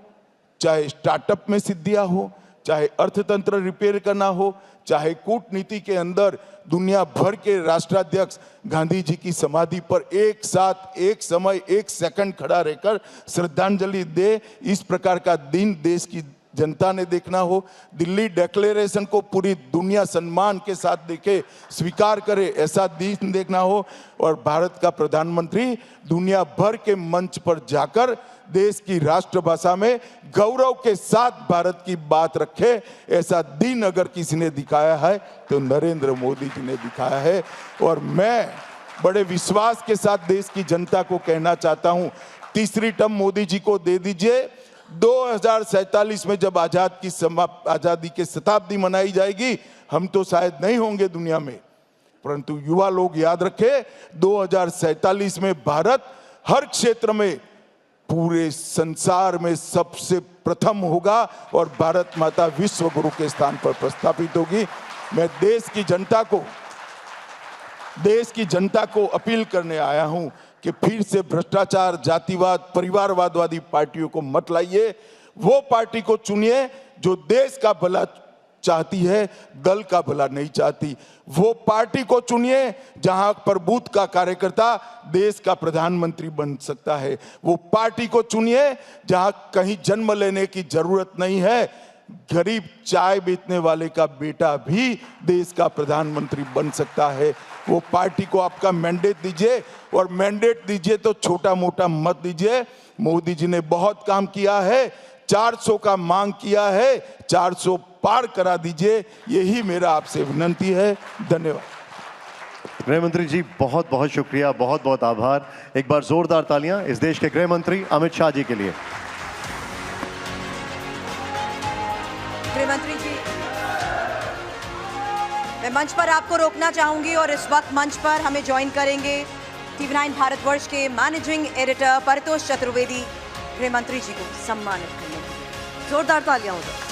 चाहे स्टार्टअप में सिद्धियां हो, चाहे अर्थतंत्र रिपेयर करना हो, चाहे कूटनीति के अंदर दुनिया भर के राष्ट्राध्यक्ष गांधी जी की समाधि पर एक साथ, एक समय, एक सेकंड खड़ा रहकर श्रद्धांजलि दे, इस प्रकार का दिन देश की जनता ने देखना हो, दिल्ली डिक्लेरेशन को पूरी दुनिया सम्मान के साथ देखे, स्वीकार करे, ऐसा दिन देखना हो, और भारत का प्रधानमंत्री दुनिया भर के मंच पर जाकर देश की राष्ट्रभाषा में गौरव के साथ भारत की बात रखे, ऐसा दिन अगर किसी ने दिखाया है तो नरेंद्र मोदी जी ने दिखाया है। और मैं बड़े विश्वास के साथ देश की जनता को कहना चाहता हूं, तीसरी टर्म मोदी जी को दे दीजिए। 2047 में जब आजादी की शताब्दी मनाई जाएगी, हम तो शायद नहीं होंगे दुनिया में, परंतु युवा लोग याद रखें, 2047 में भारत हर क्षेत्र में पूरे संसार में सबसे प्रथम होगा और भारत माता विश्व गुरु के स्थान पर प्रस्थापित होगी। मैं देश की जनता को अपील करने आया हूं कि फिर से भ्रष्टाचार, जातिवाद, परिवारवादी पार्टियों को मत लाइए। वो पार्टी को चुनिए जो देश का भला चाहती है, दल का भला नहीं चाहती। वो पार्टी को चुनिए जहां पर बूथ का कार्यकर्ता देश का प्रधानमंत्री बन सकता है। वो पार्टी को चुनिए जहां कहीं जन्म लेने की जरूरत नहीं है, गरीब चाय बेचने वाले का बेटा भी देश का प्रधानमंत्री बन सकता है। वो पार्टी को आपका मैंडेट दीजिए, और मैंडेट दीजिए तो छोटा मोटा मत दीजिए। मोदी जी ने बहुत काम किया है, 400 का मांग किया है, 400 पार करा दीजिए, यही मेरा आपसे विनती है। धन्यवाद। गृह मंत्री जी बहुत बहुत शुक्रिया, बहुत बहुत आभार। एक बार जोरदार तालियां इस देश के गृह मंत्री अमित शाह जी के लिए। गृह मंत्री जी, मैं मंच पर आपको रोकना चाहूंगी और इस वक्त मंच पर हमें ज्वाइन करेंगे TV9 भारतवर्ष के मैनेजिंग एडिटर परितोष चतुर्वेदी, गृह मंत्री जी को सम्मानित करने के लिए। जोरदार तालियां हो जाए।